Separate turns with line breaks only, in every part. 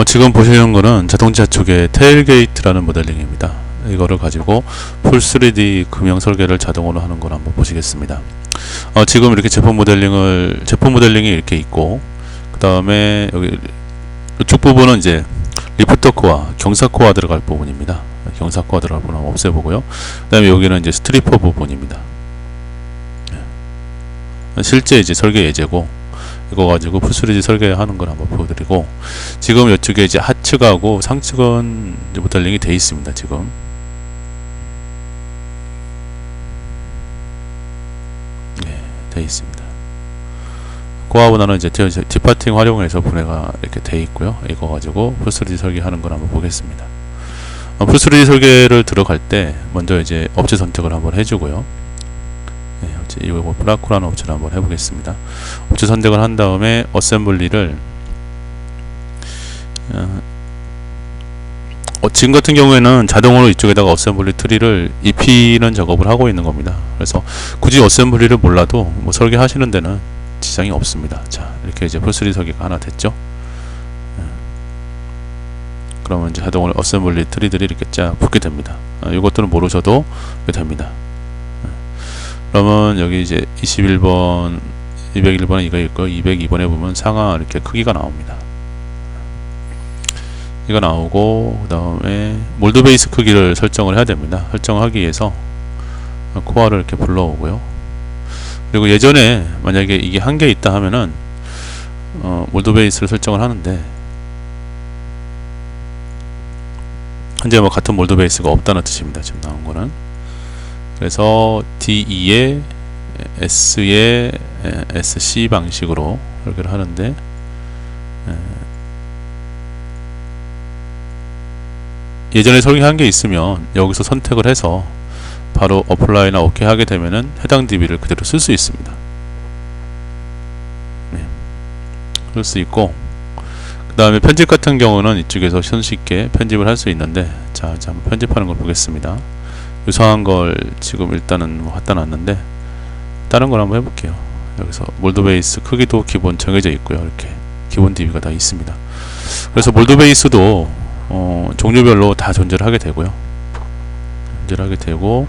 지금 보시는 거는 자동차 쪽의 테일게이트라는 모델링입니다. 이거를 가지고 풀 3D 금형 설계를 자동으로 하는 걸 한번 보시겠습니다. 지금 이렇게 제품 모델링이 이렇게 있고, 그 다음에 여기 이쪽 부분은 이제 리프터 코어, 경사 코어 들어갈 부분입니다. 경사 코어 들어갈 부분 한번 없애보고요. 그 다음에 여기는 이제 스트리퍼 부분입니다. 실제 이제 설계 예제고, 이거 가지고 풀3D 설계하는 걸 한번 보여드리고, 지금 이쪽에 이제 하측하고 상측은 이제 모델링이 돼 있습니다. 지금 돼 있습니다. 코어보다는 이제 디파팅 활용해서 분해가 이렇게 돼 있고요. 이거 가지고 풀3D 설계하는 걸 한번 보겠습니다. 풀3D 설계를 들어갈 때 먼저 이제 업체 선택을 한번 해주고요. 이거 플라코라는 업체를 한번 해보겠습니다. 업체 선택을 한 다음에 어셈블리를 지금 같은 경우에는 자동으로 이쪽에다가 어셈블리 트리를 입히는 작업을 하고 있는 겁니다. 그래서 굳이 어셈블리를 몰라도 뭐 설계하시는 데는 지장이 없습니다. 자, 이렇게 이제 풀3D 설계가 하나 됐죠. 그러면 이제 자동으로 어셈블리 트리들이 이렇게 쫙 붙게 됩니다. 이것들은 모르셔도 됩니다. 그러면 여기 이제 21번, 201번에 이거 있고 202번에 보면 상하 이렇게 크기가 나옵니다. 이거 나오고, 그 다음에 몰드 베이스 크기를 설정을 해야 됩니다. 설정하기 위해서 코어를 이렇게 불러오고요. 그리고 예전에 만약에 이게 한 개 있다 하면은 몰드 베이스를 설정을 하는데, 현재 뭐 같은 몰드 베이스가 없다는 뜻입니다. 지금 나온 거는. 그래서 D2에 S에 SC 방식으로 설계를 하는데, 예전에 설계한 게 있으면 여기서 선택을 해서 바로 어플라이나 오케이 하게 되면은 해당 DB를 그대로 쓸 수 있습니다. 쓸 수 있고, 그 다음에 편집 같은 경우는 이쪽에서 손쉽게 편집을 할 수 있는데, 자, 한번 편집하는 걸 보겠습니다. 유사한 걸 지금 일단은 뭐 갖다 놨는데, 다른 걸 한번 해볼게요. 여기서 몰드 베이스 크기도 기본 정해져 있고요. 이렇게 기본 DB가 다 있습니다. 그래서 몰드 베이스도 종류별로 다 존재를 하게 되고요. 존재를 하게 되고,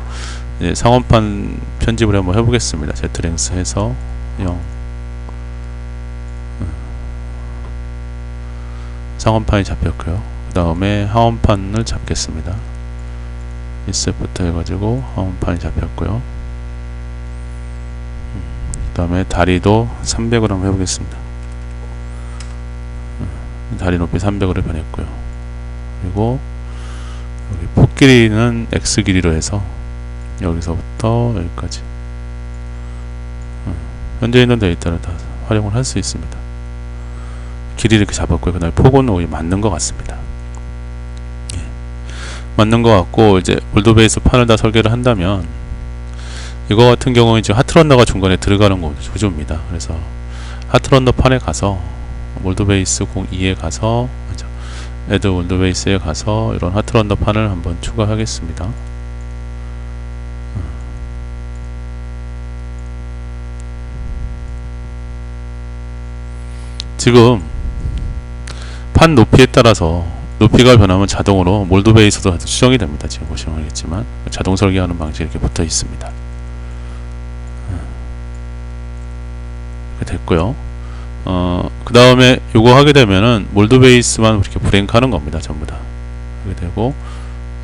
이제 상원판 편집을 한번 해보겠습니다. Z랭스 해서 0. 상원판이 잡혔고요. 그 다음에 하원판을 잡겠습니다. 인셋부터 해가지고 하원판이 잡혔고요. 그 다음에 다리도 300으로 한번 해보겠습니다. 다리 높이 300으로 변했고요. 그리고 여기 폭 길이는 X 길이로 해서 여기서부터 여기까지 현재 있는 데이터를 다 활용을 할 수 있습니다. 길이 이렇게 잡았고요. 그 다음에 폭은 오히 맞는 것 같습니다. 맞는 것 같고, 이제 몰드 베이스 판을 다 설계를 한다면, 이거 같은 경우는 이제 하트런너가 중간에 들어가는 구조입니다. 그래서 하트런너 판에 가서 몰드 베이스 02에 가서 애드 몰드 베이스에 가서 이런 하트런너 판을 한번 추가하겠습니다. 지금 판 높이에 따라서 높이가 변하면 자동으로 몰드 베이스도 수정이 됩니다. 지금 보시면 알겠지만 자동 설계하는 방식이 이렇게 붙어 있습니다. 이렇게 됐고요. 그 다음에 요거 하게 되면은 몰드 베이스만 이렇게 브랭크 하는 겁니다. 전부 다. 이렇게 되고,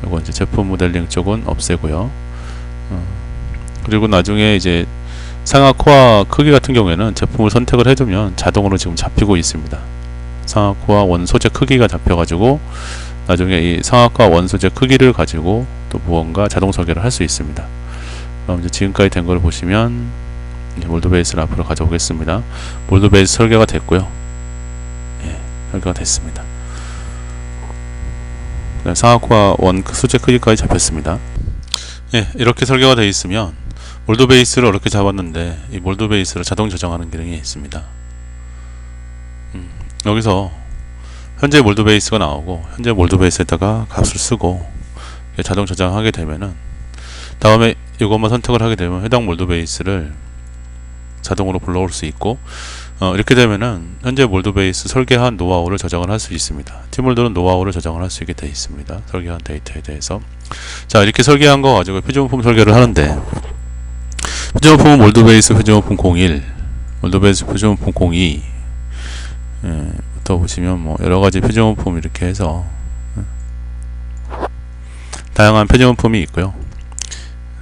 요거 이제 제품 모델링 쪽은 없애고요. 그리고 나중에 이제 상하 코어 크기 같은 경우에는 제품을 선택을 해두면 자동으로 지금 잡히고 있습니다. 상하 코어 원 소재 크기가 잡혀가지고 나중에 이 상하 코어 원 소재 크기를 가지고 또 무언가 자동 설계를 할 수 있습니다. 그럼 이제 지금까지 된 걸 보시면 몰드 베이스를 앞으로 가져오겠습니다. 몰드 베이스 설계가 됐고요. 설계가 됐습니다. 상하 코어 원 소재 크기까지 잡혔습니다. 이렇게 설계가 되어 있으면 몰드 베이스를 이렇게 잡았는데, 이 몰드 베이스를 자동 조정하는 기능이 있습니다. 여기서 현재 몰드 베이스가 나오고, 현재 몰드 베이스에다가 값을 쓰고 자동 저장하게 되면은, 다음에 이것만 선택을 하게 되면 해당 몰드 베이스를 자동으로 불러올 수 있고, 이렇게 되면은 현재 몰드 베이스 설계한 노하우를 저장을 할 수 있습니다. 팀몰더는 노하우를 저장을 할 수 있게 되어 있습니다. 설계한 데이터에 대해서. 자, 이렇게 설계한 거 가지고 표준부품 설계를 하는데, 표준부품은 몰드베이스 표준부품 01, 몰드베이스 표준부품 02, 부터 보시면 뭐 여러가지 표준부품 이렇게 해서 다양한 표준부품이 있고요.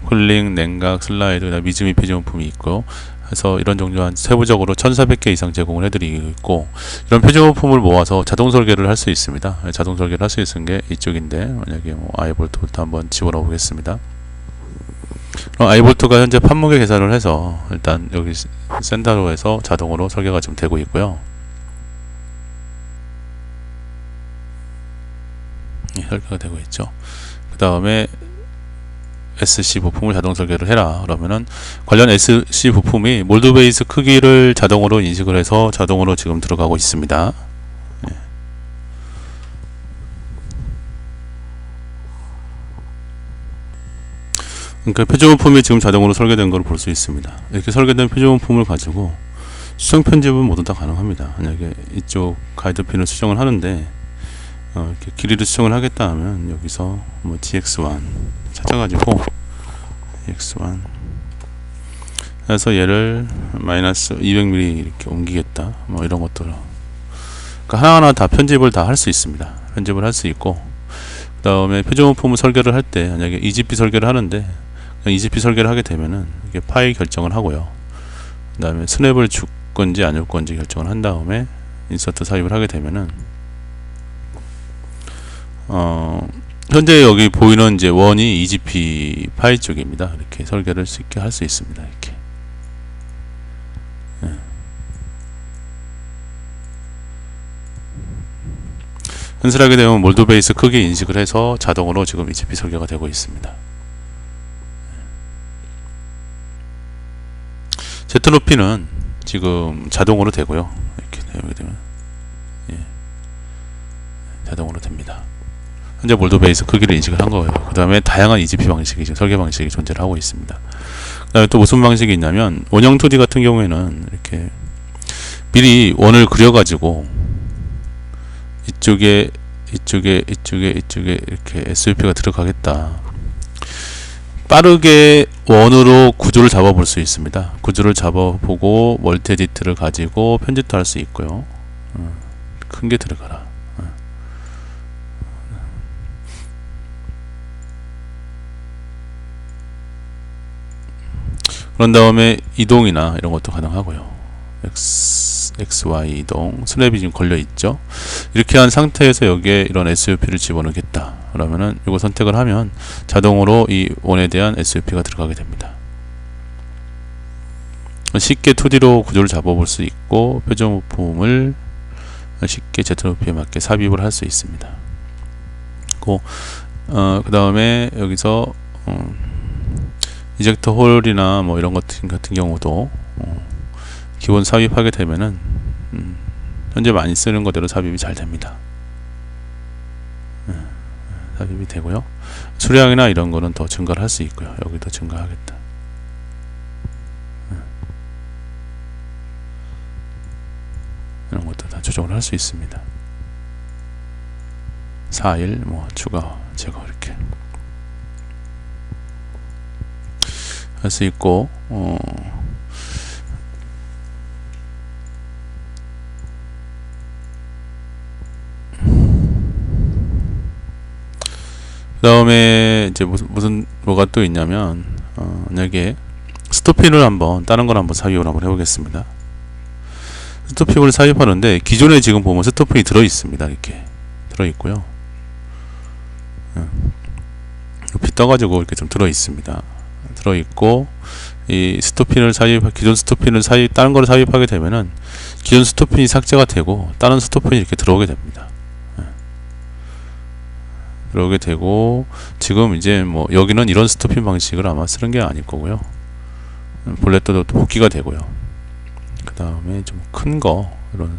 쿨링, 냉각, 슬라이드, 미즈미 표준부품이 있고, 그래서 이런 종류 한 세부적으로 1400개 이상 제공을 해드리고 있고, 이런 표준부품을 모아서 자동 설계를 할 수 있습니다. 자동 설계를 할 수 있는 게 이쪽인데, 만약에 뭐 아이볼트부터 한번 집어넣어 보겠습니다. 그럼 아이볼트가 현재 판무계 계산을 해서 일단 여기 센터로에서 자동으로 설계가 좀 되고 있고요. 설계가 되고 있죠. 그 다음에 SC 부품을 자동 설계를 해라 그러면은 관련 SC 부품이 몰드베이스 크기를 자동으로 인식을 해서 자동으로 지금 들어가고 있습니다. 그러니까 표준부품이 지금 자동으로 설계된 걸 볼 수 있습니다. 이렇게 설계된 표준부품을 가지고 수정 편집은 모두 다 가능합니다. 만약에 이쪽 가이드핀을 수정을 하는데 이렇게 길이를 수정을 하겠다 하면 여기서 뭐 GX1 찾아가지고 GX1 해서 얘를 마이너스 200mm 이렇게 옮기겠다 뭐 이런 것들을, 그러니까 하나하나 다 편집을 다 할 수 있습니다. 편집을 할 수 있고, 그 다음에 표준부품을 설계를 할 때 만약에 EGP 설계를 하는데 EGP 설계를 하게 되면은 이게 파일 결정을 하고요. 그 다음에 스냅을 줄 건지 안 줄 건지 결정을 한 다음에 인서트 삽입을 하게 되면은 현재 여기 보이는 이제 원이 EGP 파일 쪽입니다. 이렇게 설계를 쉽게 할 수 있습니다. 이렇게. 현실하게 되면 몰드베이스 크기 인식을 해서 자동으로 지금 EGP 설계가 되고 있습니다. Z높이는 지금 자동으로 되고요. 이렇게 되면 자동으로 됩니다. 현재 몰드베이스 크기를 인식을 한 거예요. 그 다음에 다양한 EGP 방식이 지금 설계 방식이 존재를 하고 있습니다. 그 다음에 또 무슨 방식이 있냐면 원형 2D 같은 경우에는 이렇게 미리 원을 그려가지고 이쪽에 이렇게 SUP가 들어가겠다. 빠르게 원으로 구조를 잡아볼 수 있습니다. 구조를 잡아보고 멀티 에디트를 가지고 편집도 할 수 있고요. 큰 게 들어가라. 그런 다음에 이동이나 이런 것도 가능하고요. XY 이동, 스냅이 지금 걸려 있죠. 이렇게 한 상태에서 여기에 이런 SUP를 집어넣겠다. 그러면은 이거 선택을 하면 자동으로 이 원에 대한 SUP가 들어가게 됩니다. 쉽게 2D로 구조를 잡아볼 수 있고 표준부품을 쉽게 Z높이에 맞게 삽입을 할 수 있습니다. 그 다음에 여기서 이젝터 홀이나 뭐 이런 것 같은 경우도 기본 삽입하게 되면은 현재 많이 쓰는 것대로 삽입이 잘 됩니다. 삽입이 되고요. 수량이나 이런 거는 더 증가를 할 수 있고요. 여기도 증가하겠다. 이런 것도 다 조정을 할 수 있습니다. 4일 뭐 추가 제거 이렇게 할 수 있고, 그 다음에 이제 뭐가 또 있냐면 만약에 스토핑을 한번 다른 걸 한번 삽입을 한번 해보겠습니다. 스토핑을 삽입하는데 기존에 지금 보면 스토핑이 들어 있습니다. 이렇게 들어 있고요. 빛 떠가지고 이렇게 좀 들어 있습니다. 들어 있고, 이 스토핀을 기존 스토핀을 다른 걸 삽입하게 되면은 기존 스토핀이 삭제가 되고 다른 스토핀이 이렇게 들어오게 됩니다. 들어오게 되고, 지금 이제 뭐 여기는 이런 스토핀 방식을 아마 쓰는 게 아닐 거고요. 볼렛도 복귀가 되고요. 그 다음에 좀 큰 거 이런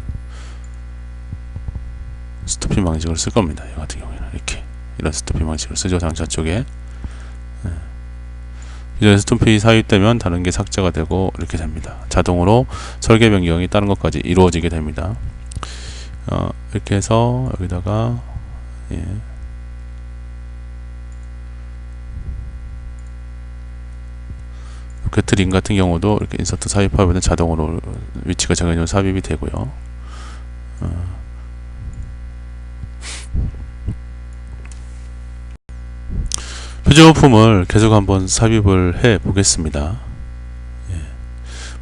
스토핀 방식을 쓸 겁니다. 이 같은 경우에는 이렇게 이런 스토핀 방식을 쓰죠. 장차 쪽에. 기존에 스토핀이 삽입되면 다른 게 삭제가 되고 이렇게 됩니다. 자동으로 설계 변경이 다른 것까지 이루어지게 됩니다. 이렇게 해서 여기다가 예. 게트링 같은 경우도 이렇게 인서트 삽입하면 자동으로 위치가 정해져 삽입이 되고요. 표준부품을 계속 한번 삽입을 해 보겠습니다. 예.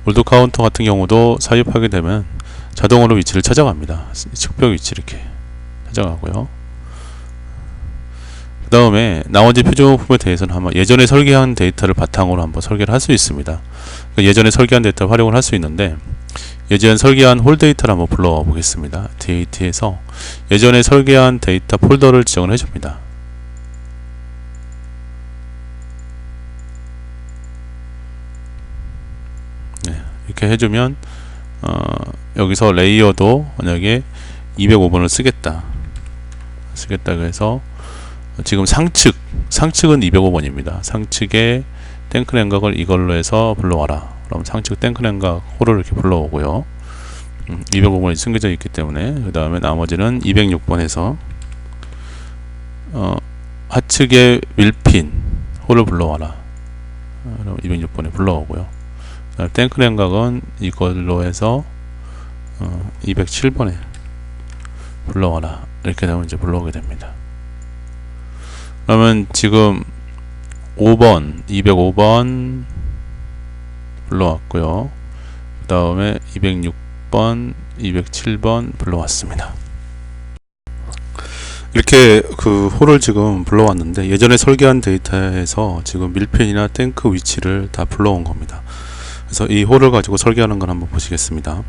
몰드 카운터 같은 경우도 삽입하게 되면 자동으로 위치를 찾아갑니다. 측벽 위치 이렇게 찾아가고요. 그 다음에 나머지 표준부품에 대해서는 한번 예전에 설계한 데이터를 바탕으로 한번 설계를 할 수 있습니다. 그러니까 예전에 설계한 데이터를 활용을 할 수 있는데, 예전 설계한 홀 데이터를 한번 불러와 보겠습니다. DAT에서 예전에 설계한 데이터 폴더를 지정을 해줍니다. 네, 이렇게 해주면 여기서 레이어도 만약에 205번을 쓰겠다 그래서 지금 상측은 205번입니다. 상측에 탱크랭각을 이걸로 해서 불러와라. 그럼 상측 탱크랭각 홀을 이렇게 불러오고요. 205번이 숨겨져 있기 때문에 그 다음에 나머지는 206번에서 하측에 밀핀 홀을 불러와라. 그럼 206번에 불러오고요. 탱크랭각은 이걸로 해서 207번에 불러와라. 이렇게 되면 이제 불러오게 됩니다. 그러면 지금 5번, 205번 불러왔고요. 그 다음에 206번, 207번 불러왔습니다. 이렇게 그 홀을 지금 불러왔는데, 예전에 설계한 데이터에서 지금 밀핀이나 탱크 위치를 다 불러온 겁니다. 그래서 이 홀을 가지고 설계하는 걸 한번 보시겠습니다.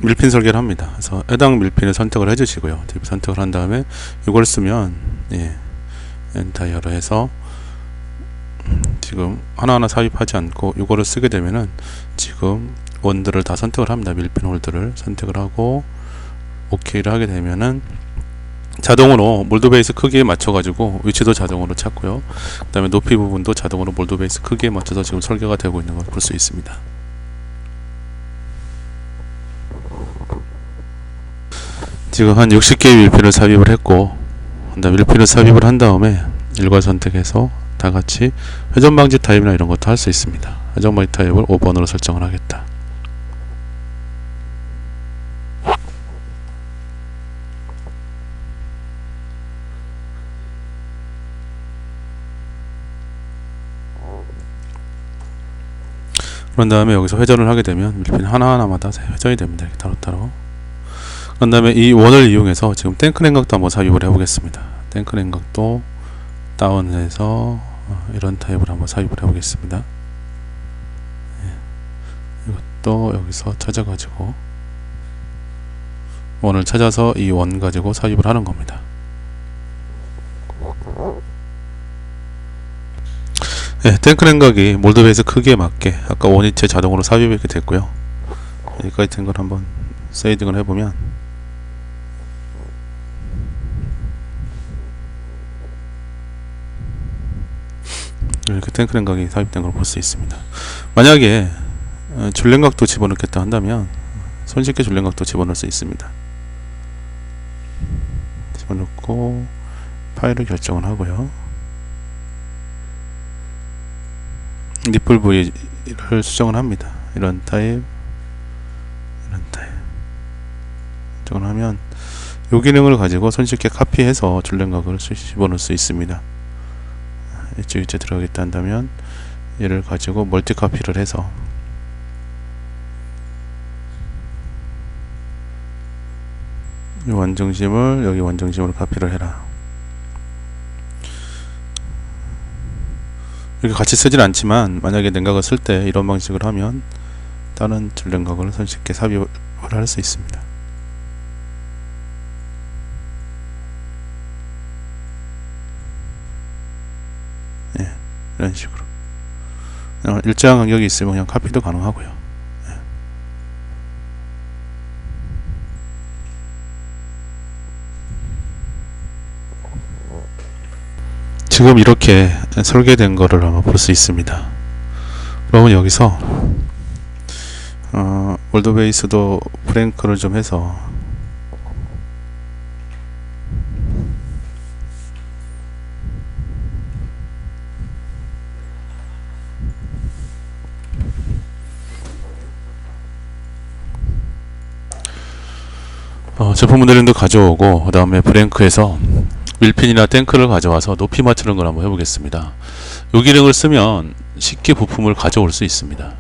밀핀 설계를 합니다. 그래서 해당 밀핀을 선택을 해주시고요. 선택을 한 다음에 이걸 쓰면 엔타이어로 해서 지금 하나하나 삽입하지 않고 이거를 쓰게 되면은 지금 원들을 다 선택을 합니다. 밀핀 홀들을 선택을 하고 OK를 하게 되면은 자동으로 몰드 베이스 크기에 맞춰 가지고 위치도 자동으로 찾고요. 그 다음에 높이 부분도 자동으로 몰드 베이스 크기에 맞춰서 지금 설계가 되고 있는 걸 볼 수 있습니다. 지금 한 60개의 밀핀을 삽입을 했고, 밀핀을 삽입을 한 다음에 일괄 선택해서 다 같이 회전 방지 타입이나 이런 것도 할 수 있습니다. 회전 방지 타입을 5번으로 설정을 하겠다. 그런 다음에 여기서 회전을 하게 되면 밀핀 하나하나마다 회전이 됩니다. 이렇게 따로따로. 그런 다음에 이 원을 이용해서 지금 탱크랭각도 한번 삽입을 해보겠습니다. 탱크랭각도 다운해서 이런 타입을 한번 삽입을 해보겠습니다. 이것도 여기서 찾아가지고 원을 찾아서 이 원 가지고 삽입을 하는 겁니다. 탱크랭각이 몰드 베이스 크기에 맞게 아까 원위치에 자동으로 삽입이 이렇게 됐고요. 여기까지 된 걸 한번 세이딩을 해보면 이렇게 탱크랭각이 삽입된 걸 볼 수 있습니다. 만약에 줄랭각도 집어넣겠다 한다면 손쉽게 줄랭각도 집어넣을 수 있습니다. 집어넣고 파일을 결정을 하고요. 니플 부위를 수정을 합니다. 이런 타입, 이런 타입 수정을 하면 이 기능을 가지고 손쉽게 카피해서 줄랭각을 집어넣을 수 있습니다. 이쪽에 들어가겠다 한다면 얘를 가지고 멀티 카피를 해서 이 원중심을 여기 원중심으로 카피를 해라. 이렇게 같이 쓰진 않지만 만약에 냉각을 쓸 때 이런 방식을 하면 다른 줄냉각을 손쉽게 삽입을 할 수 있습니다. 이런 식으로 일정한 간격이 있으면 그냥 카피도 가능하고요. 지금 이렇게 설계된 거를 아마 볼 수 있습니다. 그러면 여기서 몰드 베이스도 브레이크를 좀 해서 제품 모델링도 가져오고, 그 다음에 브랭크에서 밀핀이나 탱크를 가져와서 높이 맞추는 걸 한번 해보겠습니다. 이 기능을 쓰면 쉽게 부품을 가져올 수 있습니다.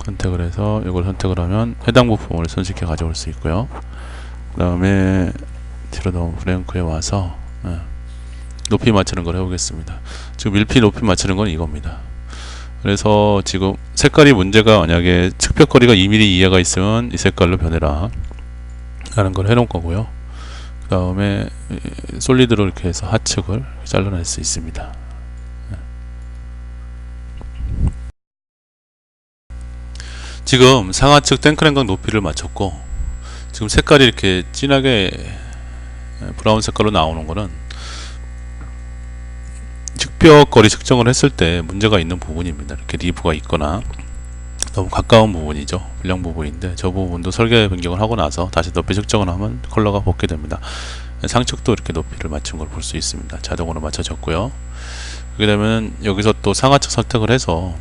선택을 해서 이걸 선택을 하면 해당 부품을 손쉽게 가져올 수 있고요. 그 다음에 뒤로 넘어 브랭크에 와서 높이 맞추는 걸 해보겠습니다. 지금 밀핀 높이 맞추는 건 이겁니다. 그래서 지금 색깔이 문제가, 만약에 측벽거리가 2mm 이하가 있으면 이 색깔로 변해라 라는 걸 해놓은 거고요. 그 다음에 솔리드로 이렇게 해서 하측을 잘라낼 수 있습니다. 지금 상하측 탱크랭각 높이를 맞췄고, 지금 색깔이 이렇게 진하게 브라운 색깔로 나오는 거는 측벽 거리 측정을 했을 때 문제가 있는 부분입니다. 이렇게 리브가 있거나 너무 가까운 부분이죠. 불량 부분인데, 저 부분도 설계 변경을 하고 나서 다시 높이 측정을 하면 컬러가 벗게 됩니다. 상측도 이렇게 높이를 맞춘 걸 볼 수 있습니다. 자동으로 맞춰졌고요. 그렇게 되면 여기서 또 상하측 선택을 해서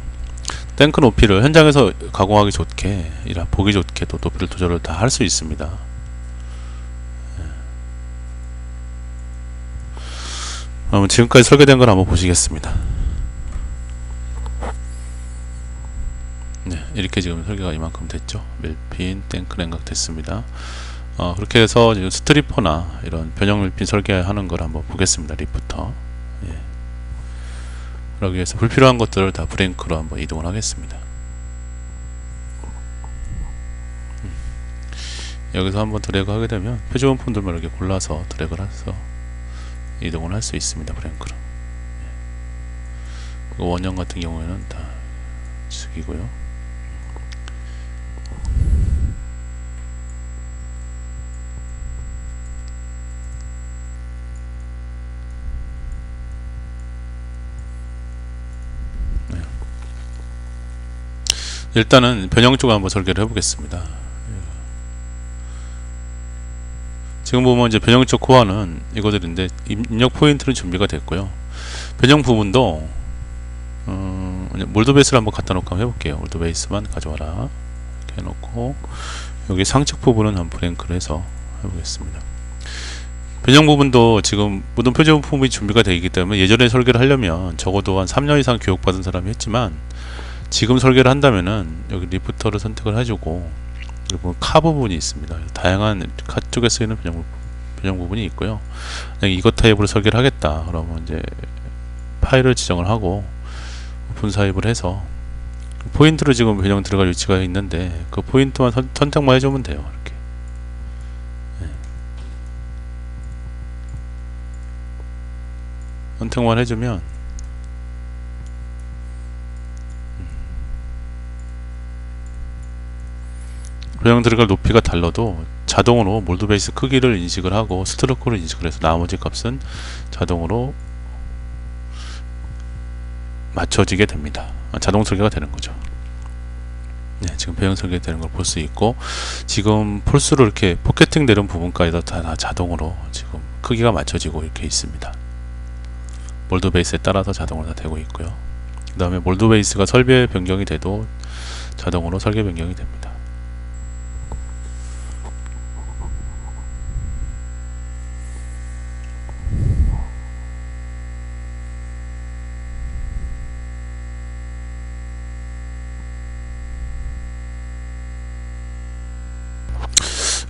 탱크 높이를 현장에서 가공하기 좋게, 보기 좋게 또 높이를 조절을 다 할 수 있습니다. 그럼 지금까지 설계된 걸 한번 보시겠습니다. 네, 이렇게 지금 설계가 이만큼 됐죠. 밀핀, 탱크 냉각 됐습니다. 그렇게 해서 지금 스트리퍼나 이런 변형 밀핀 설계하는 걸 한번 보겠습니다. 리프터. 예. 그러기 위해서 불필요한 것들을 다 브레이크로 한번 이동을 하겠습니다. 여기서 한번 드래그 하게 되면 표준 부품들만 이렇게 골라서 드래그를 해서 이동을 할 수 있습니다. 브레이크로. 예. 원형 같은 경우에는 다 숙이고요. 일단은 변형 쪽을 한번 설계를 해보겠습니다. 지금 보면 이제 변형 쪽 코어는 이거들인데, 입력 포인트는 준비가 됐고요. 변형 부분도 몰드 베이스를 한번 갖다 놓고 한번 해볼게요. 몰드 베이스만 가져와라 이렇게 해놓고, 여기 상측 부분은 한번 브레이크를 해서 해보겠습니다. 변형 부분도 지금 모든 표준 부품이 준비가 되어 있기 때문에, 예전에 설계를 하려면 적어도 한 3년 이상 교육받은 사람이 했지만, 지금 설계를 한다면은 여기 리프터를 선택을 해주고, 그리고 카 부분이 있습니다. 다양한 카 쪽에 쓰이는 변형 부분이 있고요. 이것 타입으로 설계를 하겠다 그러면 이제 파일을 지정을 하고 오픈 사입을 해서 포인트로 지금 변형 들어갈 위치가 있는데, 그 포인트만 선택만 해주면 돼요. 이렇게. 네. 선택만 해주면 변형 들어갈 높이가 달라도 자동으로 몰드 베이스 크기를 인식을 하고 스트로크를 인식을 해서 나머지 값은 자동으로 맞춰지게 됩니다. 자동 설계가 되는 거죠. 네, 지금 변형 설계되는 걸 볼 수 있고, 지금 폴스로 이렇게 포켓팅 되는 부분까지도 다 자동으로 지금 크기가 맞춰지고 이렇게 있습니다. 몰드 베이스에 따라서 자동으로 다 되고 있고요. 그 다음에 몰드 베이스가 설계 변경이 돼도 자동으로 설계 변경이 됩니다.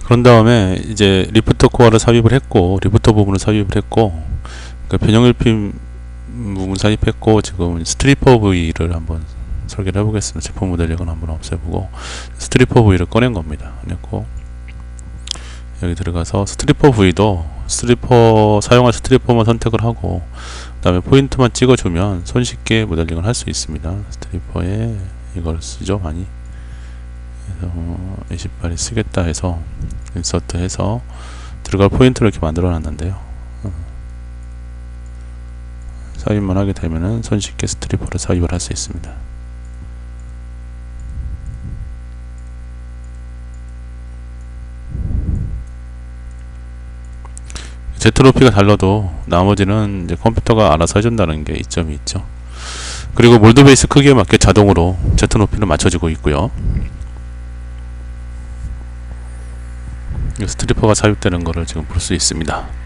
그런 다음에 이제 리프터 코어를 삽입을 했고, 리프터 부분을 삽입을 했고, 그러니까 변형 밀핀 부분 삽입했고, 지금 스트리퍼 V를 한번 설계를 해보겠습니다. 제품 모델링을 한번 없애보고 스트리퍼 V를 꺼낸 겁니다. 그랬고, 여기 들어가서 스트리퍼 V도 사용할 스트리퍼만 선택을 하고, 그 다음에 포인트만 찍어주면 손쉽게 모델링을 할 수 있습니다. 스트리퍼에 이걸 쓰죠, 많이. 그래서 28이 쓰겠다 해서 인서트 해서 들어갈 포인트를 이렇게 만들어 놨는데요. 삽입만 하게 되면은 손쉽게 스트리퍼를 삽입을 할 수 있습니다. Z로피가 달라도 나머지는 이제 컴퓨터가 알아서 해준다는 게 이점이 있죠. 그리고 몰드베이스 크기에 맞게 자동으로 Z 높이는 맞춰지고 있고요. 스트리퍼가 삽입되는 것을 지금 볼 수 있습니다.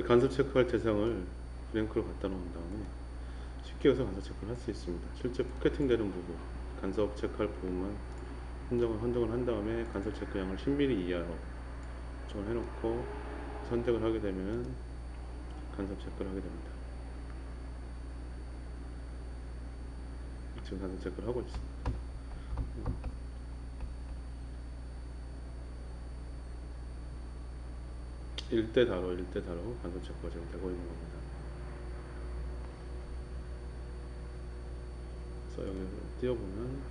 간섭 체크할 대상을 브랭크로 갖다 놓은 다음에 쉽게 여기서 간섭 체크를 할 수 있습니다. 실제 포켓팅 되는 부분, 간섭 체크할 부분만 선정을 한 다음에 간섭 체크량을 10mm 이하로 조정을 해놓고 선택을 하게 되면 간섭 체크를 하게 됩니다. 지금 간섭 체크를 하고 있습니다. 1대 다로 간섭 체크가 지금 되고 있는 겁니다. 그래서 여기를 띄워보면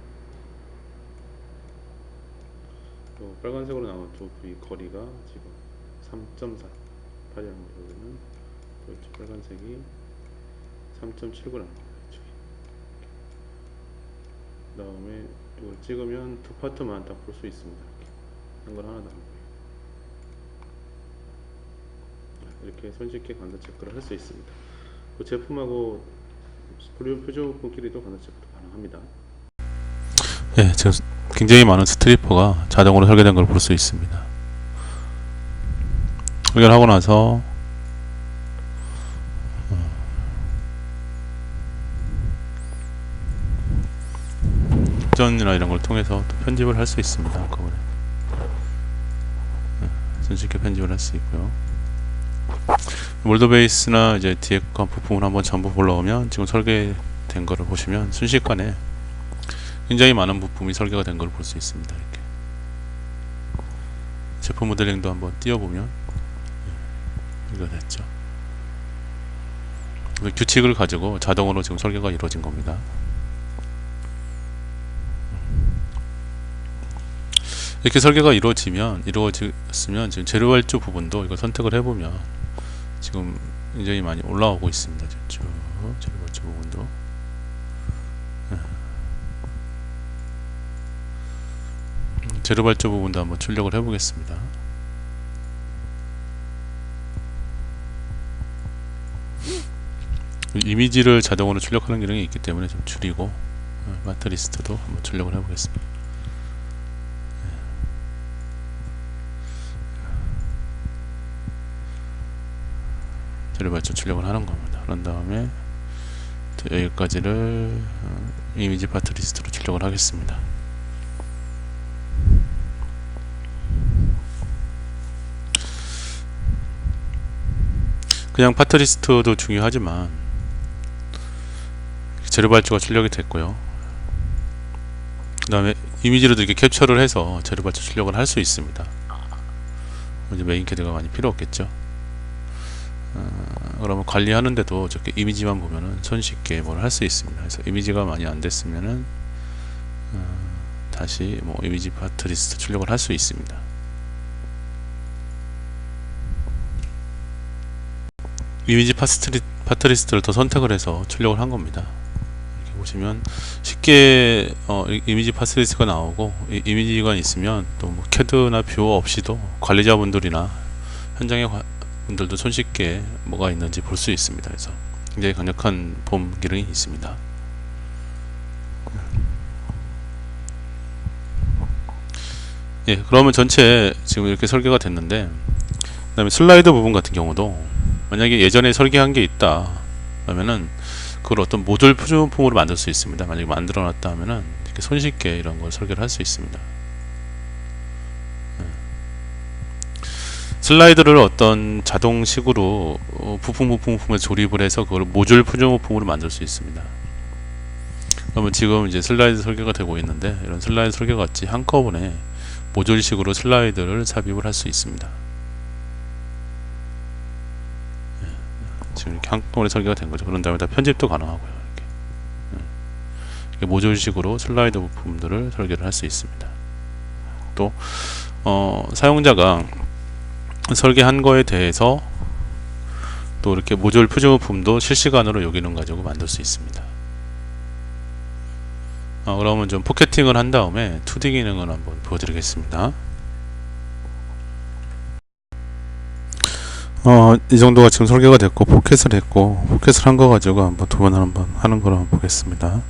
또 빨간색으로 나온 두 부위 거리가 지금 3.4 파리한 거는 또 이쪽 빨간색이 3.7g입니다. 그 다음에 이걸 찍으면 두 파트만 딱 볼 수 있습니다. 한 건 하나도 안 보여요. 이렇게 손쉽게 간섭 체크를 할 수 있습니다. 그 제품하고 표준부품끼리도 간섭 체크도 가능합니다. 예, 지금 굉장히 많은 스트리퍼가 자동으로 설계된 걸 볼 수 있습니다. 설계를 하고 나서 전이나 이런 걸 통해서 또 편집을 할 수 있습니다. 한꺼번에 손쉽게 편집을 할 수 있고요. 몰드베이스나 이제 뒤에 부품을 한번 전부 올라오면 지금 설계된 거를 보시면 순식간에 굉장히 많은 부품이 설계가 된 걸 볼 수 있습니다. 이렇게 제품 모델링도 한번 띄워보면 이거 됐죠. 규칙을 가지고 자동으로 지금 설계가 이루어진 겁니다. 이렇게 설계가 이루어졌으면 지금 재료 발주 부분도 이거 선택을 해보면 지금 굉장히 많이 올라오고 있습니다. 쭉 재료 발주 부분도 재료 발주 부분도 한번 출력을 해보겠습니다. 이미지를 자동으로 출력하는 기능이 있기 때문에 좀 줄이고 마트리스트도 한번 출력을 해보겠습니다. 재료 발주 출력을 하는 겁니다. 그런 다음에 여기까지를 이미지 파트 리스트로 출력을 하겠습니다. 그냥 파트 리스트도 중요하지만 재료 발주가 출력이 됐고요. 그 다음에 이미지로도 이렇게 캡처를 해서 재료 발주 출력을 할 수 있습니다. 이제 메인 캐드가 많이 필요 없겠죠. 그러면 관리하는데도 저렇게 이미지만 보면은 손쉽게 뭘 할 수 있습니다. 그래서 이미지가 많이 안 됐으면은 다시 뭐 이미지 파트 리스트 출력을 할 수 있습니다. 이미지 파트 리스트를 더 선택을 해서 출력을 한 겁니다. 이렇게 보시면 쉽게 이미지 파트 리스트가 나오고 이미지가 있으면 또 뭐 캐드나 뷰어 없이도 관리자분들이나 현장의 분들도 손쉽게 뭐가 있는지 볼 수 있습니다. 그래서 굉장히 강력한 봄 기능이 있습니다. 예, 그러면 전체 지금 이렇게 설계가 됐는데, 그 다음에 슬라이드 부분 같은 경우도 만약에 예전에 설계한 게 있다 그러면은 그걸 어떤 모듈 표준품으로 만들 수 있습니다. 만약에 만들어 놨다 하면은 이렇게 손쉽게 이런 걸 설계를 할 수 있습니다. 슬라이드를 어떤 자동식으로 부품에 조립을 해서 그걸 모듈 표준부품으로 만들 수 있습니다. 그러면 지금 이제 슬라이드 설계가 되고 있는데, 이런 슬라이드 설계 같이 한꺼번에 모듈식으로 슬라이드를 삽입을 할 수 있습니다. 지금 이렇게 한꺼번에 설계가 된 거죠. 그런 다음에 다 편집도 가능하고요. 이렇게 모듈식으로 슬라이드 부품들을 설계를 할 수 있습니다. 또 사용자가 설계한 거에 대해서 또 이렇게 모듈 표준부품도 실시간으로 요 기능 가지고 만들 수 있습니다. 그러면 좀 포켓팅을 한 다음에 2D 기능을 한번 보여드리겠습니다. 이 정도가 지금 설계가 됐고 포켓을 했고, 포켓을 한 거 가지고 한번 도면을 한번 하는 걸 한번 보겠습니다.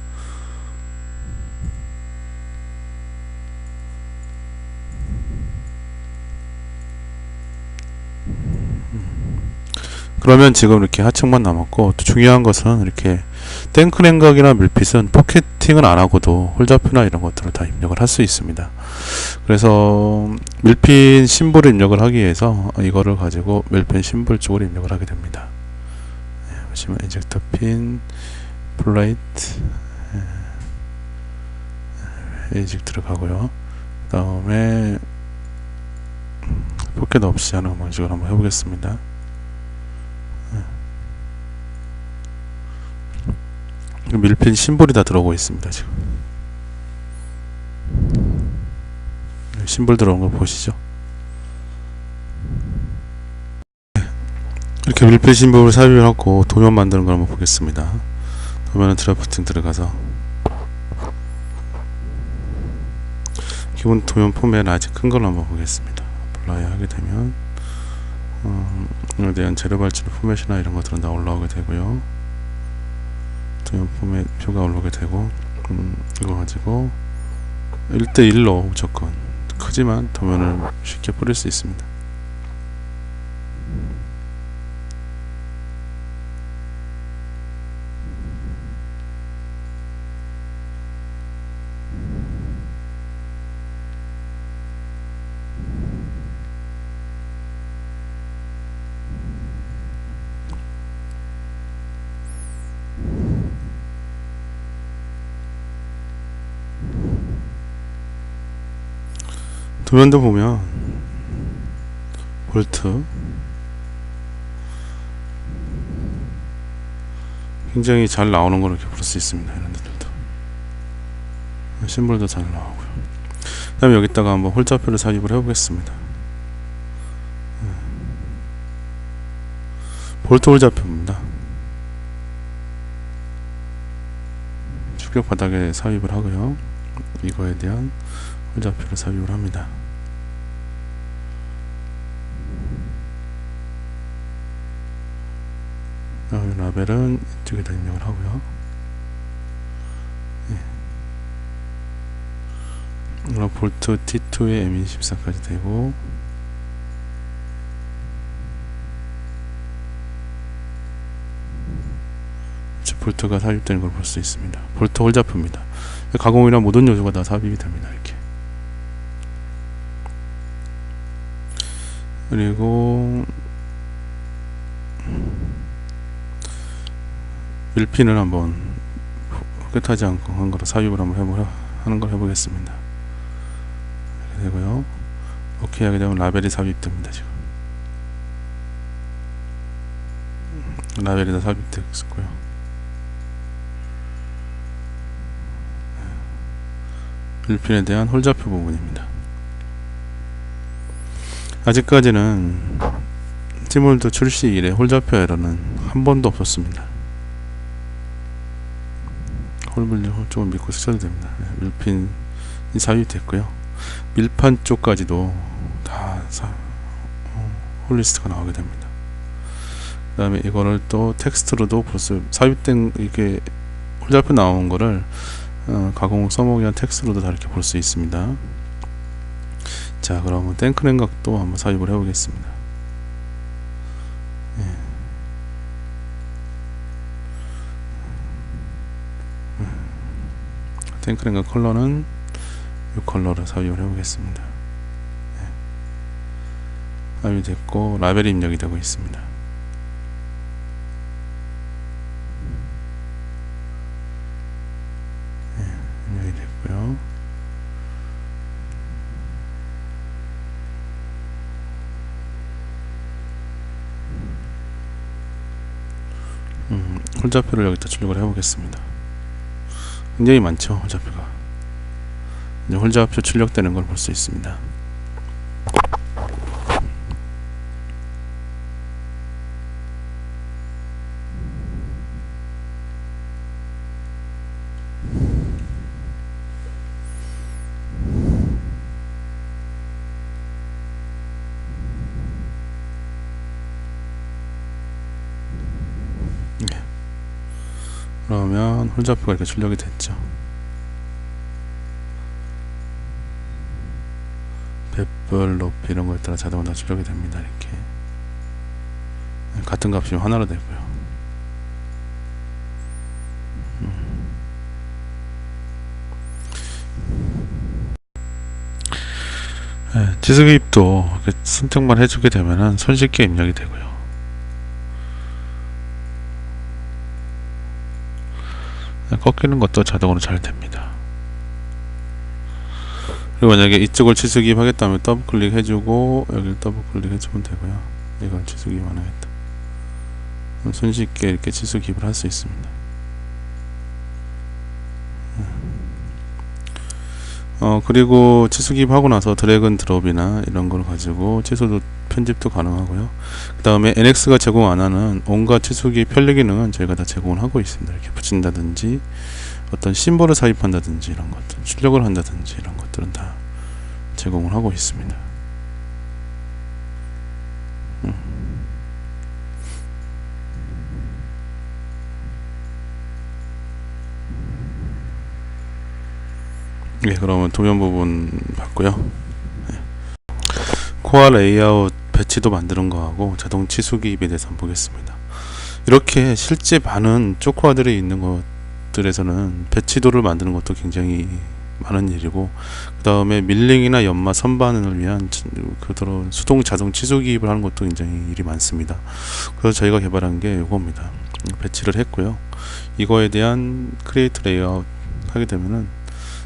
그러면 지금 이렇게 하층만 남았고, 또 중요한 것은 이렇게 땡크랭각이나 밀핏은 포켓팅을 안 하고도 홀좌표나 이런 것들을 다 입력을 할 수 있습니다. 그래서 밀핀 심볼을 입력을 하기 위해서 이거를 가지고 밀핀 심볼 쪽으로 입력을 하게 됩니다. 보시면 인젝터 핀, 플레이트, 에이직 들어가고요. 그 다음에 포켓 없이 하는 방식으로 한번 해보겠습니다. 밀핀 심볼이 다 들어오고 있습니다. 지금 심볼 들어온 거 보시죠. 이렇게 밀핀 심볼을 삽입을 하고 도면 만드는 걸 한번 보겠습니다. 도면은 드래프팅 들어가서 기본 도면 포맷 아직 큰 걸로 한번 보겠습니다. apply 하게 되면 이에 대한 재료 발전 포맷이나 이런 것들은 다 올라오게 되고요. 도면 포맷 표가 올라오게 되고, 이거 가지고 1:1로 무조건 크지만 도면을 쉽게 뿌릴 수 있습니다. 도면도 보면 볼트 굉장히 잘 나오는 걸 이렇게 볼 수 있습니다. 이런 데들도 심볼도 잘 나오고요. 그 다음에 여기다가 한번 홀좌표를 삽입을 해보겠습니다. 볼트 홀좌표입니다. 출력 바닥에 삽입을 하고요. 이거에 대한 홀좌표를 삽입을 합니다. 라벨은 이쪽에다 입력을 하고요. 볼트 T2에 M24까지 되고, 볼트가 삽입되는 걸 볼 수 있습니다. 볼트 홀좌표입니다. 가공이나 모든 요소가 다 삽입이 됩니다. 이렇게. 그리고 밀핀을 한번 깨끗하지 않고 한 거로 삽입을 한번 하는 걸 해보겠습니다. 이렇게 되고요. 오케이 하게 되면 라벨이 삽입됩니다. 지금 라벨이 다 삽입되었고요. 밀핀에 대한 홀좌표 부분입니다. 아직까지는 티몰드 출시 이래 홀좌표 에러는 한 번도 없었습니다. 홀분리 조금 믿고 쓰셔도 됩니다. 밀핀이 삽입됐고요. 밀판 쪽까지도 다 홀리스트가 나오게 됩니다. 그 다음에 이거를 또 텍스트로도 벌써 삽입된 이게 홀좌표 나온 거를 가공 써먹이한 텍스트로도 다 이렇게 볼 수 있습니다. 자, 그러면 땡크랭각도 한번 삽입을 해보겠습니다. 땡크랭각 컬러는 이 컬러로 삽입을 해보겠습니다. 삽입이 됐고 라벨이 입력이 되고 있습니다. 입력이 됐고요. 홀좌표를 여기다 출력을 해보겠습니다. 굉장히 많죠, 홀좌표가. 이제 홀좌표 출력되는 걸 볼 수 있습니다. 그러면 홀좌표가 이렇게 출력이 됐죠. 배불, 높이 이런 거에 따라 자동으로 다 출력이 됩니다. 이렇게 같은 값이면 하나로 되고요. 지수 기입도 선택만 해주게 되면은 손쉽게 입력이 되고요. 꺾이는 것도 자동으로 잘 됩니다. 그리고 만약에 이쪽을 치수 기입하겠다면 더블 클릭 해주고 여기를 더블 클릭 해주면 되고요. 이걸 치수 기입 안 하겠다. 손쉽게 이렇게 치수 기입을 할 수 있습니다. 그리고 치수 기입하고 나서 드래그 앤 드롭이나 이런 걸 가지고 치수도 편집도 가능하고요. 그 다음에 NX가 제공 안 하는 온갖 치수 기입 편리 기능은 저희가 다 제공을 하고 있습니다. 이렇게 붙인다든지 어떤 심볼을 삽입한다든지 이런 것들, 출력을 한다든지 이런 것들은 다 제공을 하고 있습니다. 네, 그러면 도면 부분 봤고요. 네. 코어 레이아웃 배치도 만드는 거하고 자동 치수 기입에 대해서 한번 보겠습니다. 이렇게 실제 많은 쪼코아들이 있는 것들에서는 배치도를 만드는 것도 굉장히 많은 일이고, 그 다음에 밀링이나 연마 선반을 위한 그대로 수동 자동 치수 기입을 하는 것도 굉장히 일이 많습니다. 그래서 저희가 개발한 게 이겁니다. 배치를 했고요. 이거에 대한 크리에이트 레이아웃 하게 되면은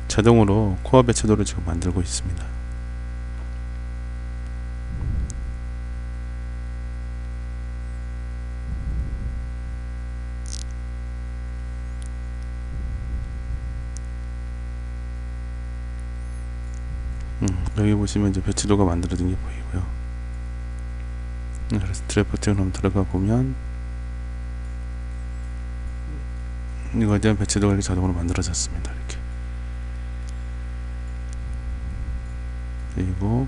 자동으로 코어 배치도를 지금 만들고 있습니다. 여기 보시면 이제 배치도가 만들어진 게 보이고요. 그래서 드래프트에 한번 들어가 보면 이거에 대한 배치도가 이렇게 자동으로 만들어졌습니다. 이렇게. 그리고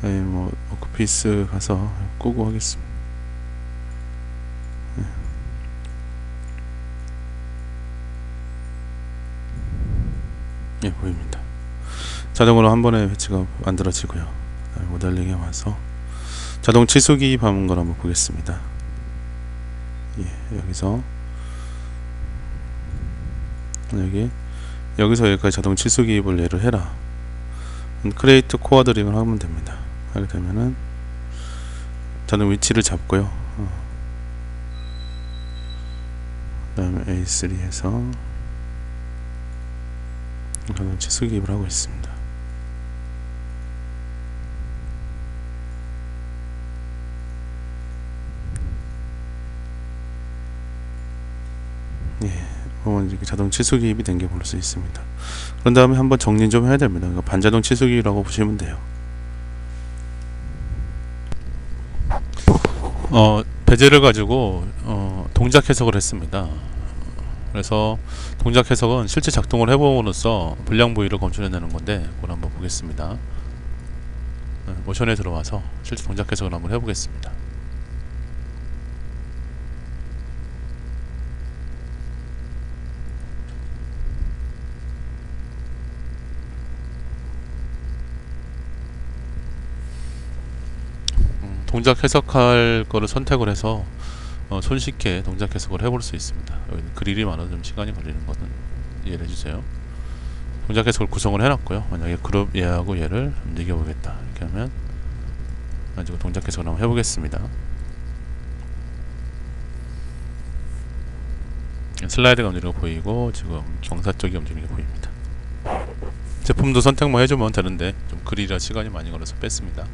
뭐 워크피스 가서 끄고 하겠습니다. 예, 보입니다. 자동으로 한 번에 배치가 만들어지고요. 모델링에 와서 자동 치수 기입하는 걸 한번 보겠습니다. 예, 여기서 여기까지 자동 치수 기입을 얘를 해라. 크리에이트 코어 드링을 하면 됩니다. 하게 되면은 자동 위치를 잡고요. 그 다음에 A3에서 자동 치수 기입을 하고 있습니다. 이렇게 자동 치수 기입이 된 게 볼 수 있습니다. 그런 다음에 한번 정리 좀 해야 됩니다. 그러니까 반자동 치수 기입이라고 보시면 돼요. 배제를 가지고 동작 해석을 했습니다. 그래서 동작 해석은 실제 작동을 해봄으로써 불량 부위를 검출해내는 건데, 그걸 한번 보겠습니다. 모션에 들어와서 실제 동작 해석을 한번 해보겠습니다. 동작 해석할 거를 선택을 해서 손쉽게 동작 해석을 해볼 수 있습니다. 여기 그릴이 많아서 좀 시간이 걸리는 것은 이해를 해주세요. 동작 해석을 구성을 해놨고요. 만약에 그룹 얘하고 얘를 움직여 보겠다 이렇게 하면 가지고 동작 해석을 한번 해보겠습니다. 슬라이드가 움직이는 거 보이고 지금 경사 쪽이 움직이는 게 보입니다. 제품도 선택만 해주면 되는데 좀 그릴이라 시간이 많이 걸려서 뺐습니다.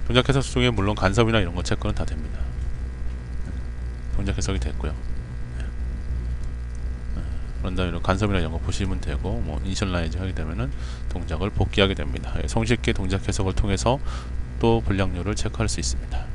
동작 해석 중에 물론 간섭이나 이런 거 체크는 다 됩니다. 동작 해석이 됐고요. 그런 다음에 이런 간섭이나 이런 거 보시면 되고, 뭐 이니셜라이즈 하게 되면은 동작을 복귀하게 됩니다. 손쉽게 동작 해석을 통해서 또 불량률을 체크할 수 있습니다.